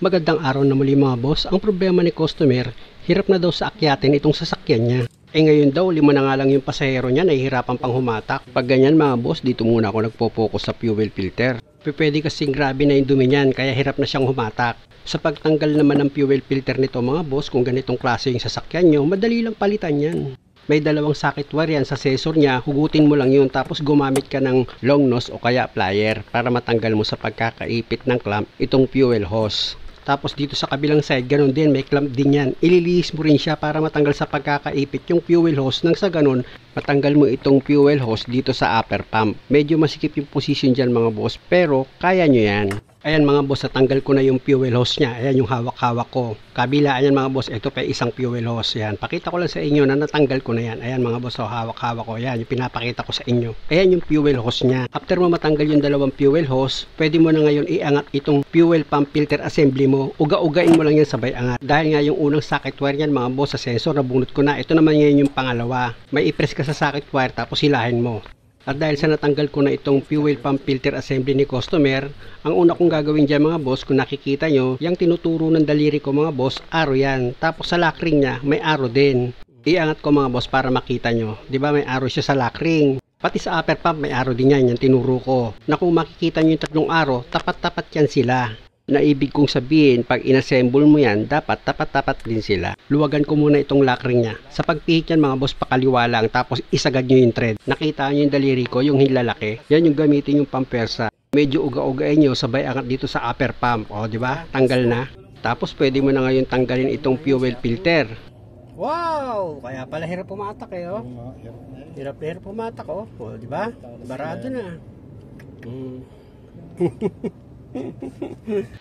Magandang araw na muli mga boss. Ang problema ni customer, hirap na daw sa akyatin itong sasakyan niya. Ngayon daw, 5 na nga lang yung pasahero niya, nahihirapan pang humatak. Pag ganyan mga boss, dito muna ako nagpo-focus sa fuel filter. Pwede kasing grabe na yung dumi niyan, kaya hirap na siyang humatak. Sa pagtanggal naman ng fuel filter nito mga boss, kung ganitong klase yung sasakyan nyo, madali lang palitan yan. May dalawang socket wire yan sa sensor niya, hugutin mo lang yun tapos gumamit ka ng long nose o kaya plier para matanggal mo sa pagkakaipit ng clamp itong fuel hose. Tapos dito sa kabilang side, ganun din, may clamp din yan. Ililihis mo rin siya para matanggal sa pagkakaipit yung fuel hose nang sa ganun, matanggal mo itong fuel hose dito sa upper pump. Medyo masikip yung position dyan mga boss, pero kaya nyo yan. Ayan mga boss, natanggal ko na yung fuel hose nya. Ayan yung hawak-hawak ko. Kabila, ayan mga boss, ito pa isang fuel hose. Ayan, pakita ko lang sa inyo na natanggal ko na yan. Ayan mga boss, hawak-hawak ko. Ayan, yung pinapakita ko sa inyo. Ayan yung fuel hose nya. After mo matanggal yung dalawang fuel hose, pwede mo na ngayon iangat itong fuel pump filter assembly mo. Uga-ugain mo lang yan sabay angat. Dahil nga yung unang socket wire yan mga boss sa sensor, nabunot ko na. Ito naman ngayon yung pangalawa. May i-press ka sa socket wire tapos hilahin mo. At dahil sa natanggal ko na itong fuel pump filter assembly ni customer, ang una kong gagawin dyan mga boss, kung nakikita nyo, yung tinuturo ng daliri ko mga boss, arrow yan. Tapos sa lock ring niya, may arrow din. Iangat ko mga boss para makita nyo. Diba may arrow siya sa lock ring? Pati sa upper pump may arrow din yan, yung tinuro ko. Na kung makikita nyo yung tatlong arrow, tapat-tapat yan sila. Na ibig kong sabihin, pag inassemble mo yan, dapat tapat-tapat din sila. Luwagan ko muna itong lock ring niya. Sa pagpihit yan mga boss, pakaliwa lang, tapos isagad nyo yung thread. Nakita nyo yung daliri ko, yung hinlalaki. Yan yung gamitin yung pampersa. Medyo uga-ugain nyo, sabay angat dito sa upper pump. O, di ba? Tanggal na. Tapos pwede mo na ngayon tanggalin itong fuel filter. Wow! Kaya pala hirap pumatak eh, oh. Hirap pumatak, oh. O, di ba? Barado na.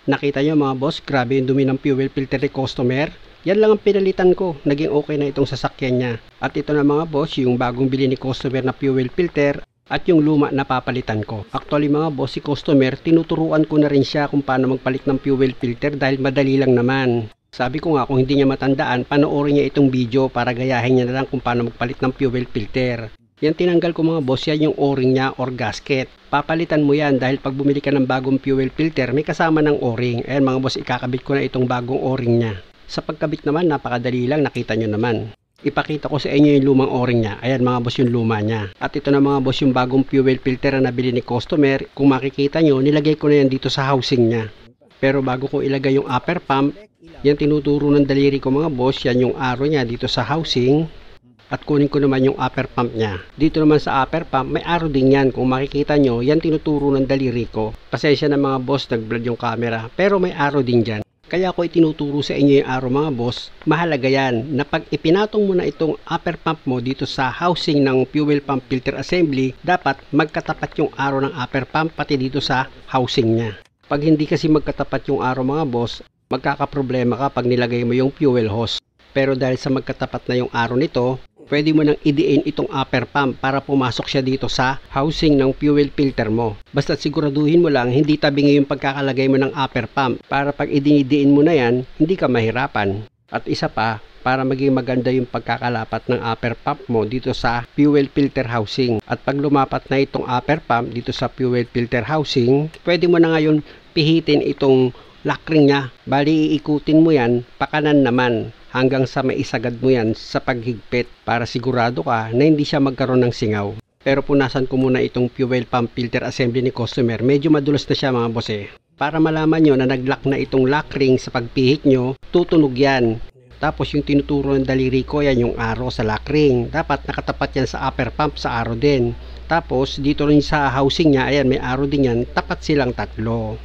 Nakita nyo mga boss, grabe yung dumi ng fuel filter ni customer. Yan lang ang pinalitan ko, naging okay na itong sasakyan niya. At ito na mga boss, yung bagong bili ni customer na fuel filter at yung luma na papalitan ko. Actually mga boss, si customer, tinuturuan ko na rin siya kung paano magpalit ng fuel filter dahil madali lang naman. Sabi ko nga kung hindi niya matandaan, panoorin niya itong video para gayahin niya na lang kung paano magpalit ng fuel filter. Yan tinanggal ko mga boss, yan yung o-ring niya or gasket. Papalitan mo yan dahil pag bumili ka ng bagong fuel filter, may kasama ng o-ring. Ayan mga boss, ikakabit ko na itong bagong o-ring niya. Sa pagkabit naman, napakadali lang, nakita nyo naman. Ipakita ko sa inyo yung lumang o-ring niya. Ayan mga boss, yung luma niya. At ito na mga boss, yung bagong fuel filter na nabili ni customer. Kung makikita nyo, nilagay ko na yan dito sa housing niya. Pero bago ko ilagay yung upper pump, yan tinuturo ng daliri ko mga boss, yan yung arrow niya dito sa housing. At kunin ko naman yung upper pump niya. Dito naman sa upper pump, may arrow din yan. Kung makikita nyo, yan tinuturo ng daliri ko. Pasensya na mga boss, nag-blur yung camera. Pero may arrow din dyan. Kaya ako itinuturo sa inyo yung arrow mga boss. Mahalaga yan na pag ipinatong mo na itong upper pump mo dito sa housing ng fuel pump filter assembly, dapat magkatapat yung arrow ng upper pump pati dito sa housing niya. Pag hindi kasi magkatapat yung arrow mga boss, magkakaproblema ka pag nilagay mo yung fuel hose. Pero dahil sa magkatapat na yung arrow nito, pwede mo nang idiin itong upper pump para pumasok siya dito sa housing ng fuel filter mo. Basta siguraduhin mo lang hindi tabingi yung pagkakalagay mo ng upper pump para pag idiin mo na yan, hindi ka mahirapan. At isa pa, para maging maganda yung pagkakalapat ng upper pump mo dito sa fuel filter housing. At pag lumapat na itong upper pump dito sa fuel filter housing, pwede mo na ngayon pihitin itong lock ring niya. Bali iikutin mo yan, pakanan naman. Hanggang sa maisagad mo yan sa paghigpit para sigurado ka na hindi siya magkaroon ng singaw. Pero punasan ko muna itong fuel pump filter assembly ni customer. Medyo madulas na siya mga boss eh. Para malaman nyo na nag-lock na itong lock ring sa pagpihit nyo, tutunog yan. Tapos yung tinuturo ng daliri ko, yan yung arrow sa lock ring. Dapat nakatapat yan sa upper pump sa arrow din. Tapos dito rin sa housing niya, ayan may arrow din yan, tapat silang tatlo.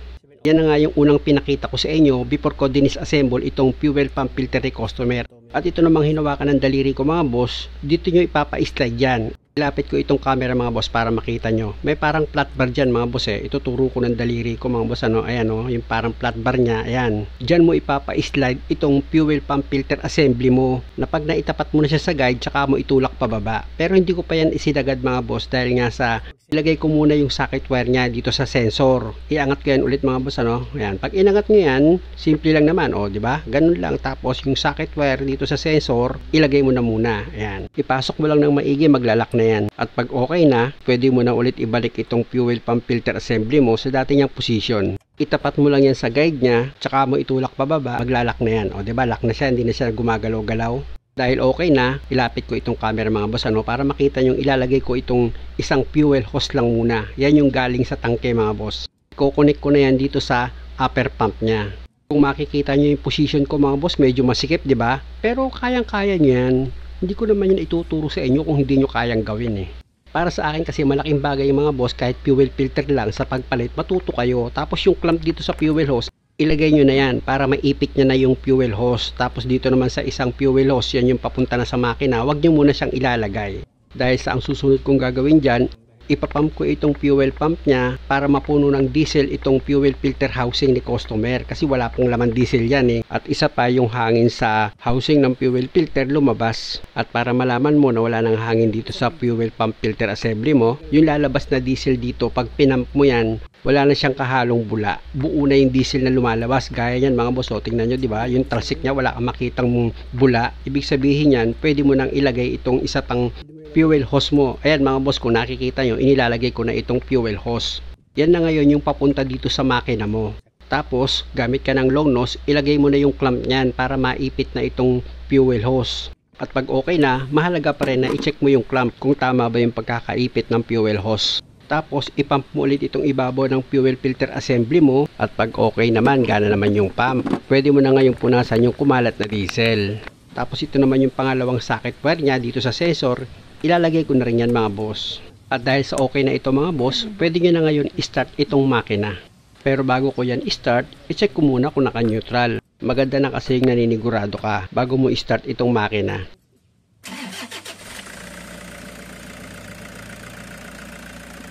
Yan na nga yung unang pinakita ko sa inyo before ko dinisassemble itong fuel pump filter ni customer. At ito namang hinawakan ng daliri ko mga boss, dito nyo ipapa-slide yan. Ilapit ko itong camera mga boss para makita nyo. May parang flat bar dyan mga boss eh. Ituturo ko ng daliri ko mga boss ano. Ayan o, yung parang flat bar nya. Ayan. Dyan mo ipapa-slide itong fuel pump filter assembly mo. Na pag naitapat mo na siya sa guide, tsaka mo itulak pababa. Pero hindi ko pa yan isinagad mga boss dahil nga sa ilagay ko muna yung socket wire nya dito sa sensor. Iangat ko yan ulit mga boss ano. Ayan. Pag inangat nyo yan, simple lang naman o, di ba? Ganun lang. Tapos yung socket wire dito sa sensor, ilagay mo na muna. Ayan. Ipasok mo lang ng maigi, maglalak na yan. At pag okay na, pwede mo na ulit ibalik itong fuel pump filter assembly mo sa dati niyang position. itapat mo lang yan sa guide niya, tsaka mo itulak pababa, maglalak na yan. O diba, lock na siya, hindi na siya gumagalaw-galaw. Dahil okay na, ilapit ko itong camera mga boss para makita nyo, ilalagay ko itong isang fuel hose lang muna. Yan yung galing sa tangke mga boss. Kukonek ko na yan dito sa upper pump niya. Kung makikita nyo yung position ko mga boss, medyo masikip, di ba? Pero kayang-kaya nyo yan. Hindi ko naman yun ituturo sa inyo kung hindi nyo kayang gawin eh. Para sa akin kasi malaking bagay yung mga boss, kahit fuel filter lang sa pagpalit, matuto kayo. Tapos yung clamp dito sa fuel hose, ilagay nyo na yan para maipit nyo na yung fuel hose. Tapos dito naman sa isang fuel hose, yan yung papunta na sa makina, wag nyo muna siyang ilalagay. Dahil sa ang susunod kong gagawin dyan, ipapump ko itong fuel pump niya para mapuno ng diesel itong fuel filter housing ni customer kasi wala pong laman diesel yan eh. At isa pa, yung hangin sa housing ng fuel filter lumabas. At para malaman mo na wala nang hangin dito sa fuel pump filter assembly mo, yung lalabas na diesel dito, pag pinump mo yan, wala na siyang kahalong bula. Buo na yung diesel na lumalabas. Gaya yan mga boss, o tingnan nyo, di ba? Yung talsik niya wala kang makitang bula. Ibig sabihin yan, pwede mo nang ilagay itong isa pang fuel hose mo. Ayan mga boss, kung nakikita nyo, inilalagay ko na itong fuel hose. Yan na ngayon yung papunta dito sa makina mo. Tapos, gamit ka ng long nose, ilagay mo na yung clamp nyan para maipit na itong fuel hose. At pag okay na, mahalaga pa rin na i-check mo yung clamp kung tama ba yung pagkakaipit ng fuel hose. Tapos, ipump mo ulit itong ibabaw ng fuel filter assembly mo. At pag okay naman, gana naman yung pump, pwede mo na ngayong punasan yung kumalat na diesel. Tapos ito naman yung pangalawang socket wire niya dito sa sensor. Ilalagay ko na rin yan mga boss. At dahil sa okay na ito mga boss, pwede nyo na ngayon i-start itong makina. Pero bago ko yan i-start, i-check ko muna kung naka-neutral. Maganda na kasi yung naninigurado ka bago mo i-start itong makina.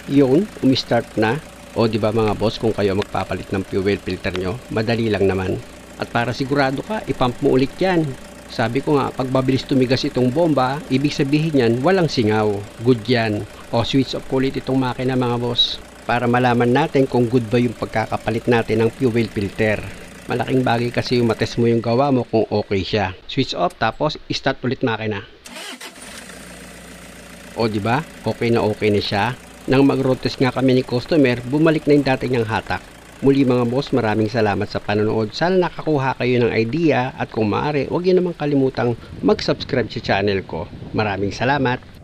Yun, umi-start na. O di ba mga boss, kung kayo magpapalit ng fuel filter nyo, madali lang naman. At para sigurado ka, ipump mo ulit yan. Sabi ko nga, pag mabilis tumigas itong bomba, ibig sabihin yan, walang singaw. Good yan. O switch off ulit itong makina mga boss, para malaman natin kung good ba yung pagkakapalit natin ng fuel filter. Malaking bagay kasi yung matest mo yung gawa mo kung okay siya. Switch off, tapos start ulit makina. O di ba? Okay na siya. Nang mag-road test nga kami ni customer, bumalik na yung dati niyang hatak. Muli mga boss, maraming salamat sa panonood. Sana nakakuha kayo ng idea at kung maaari, huwag niyo namang kalimutang mag-subscribe sa channel ko. Maraming salamat!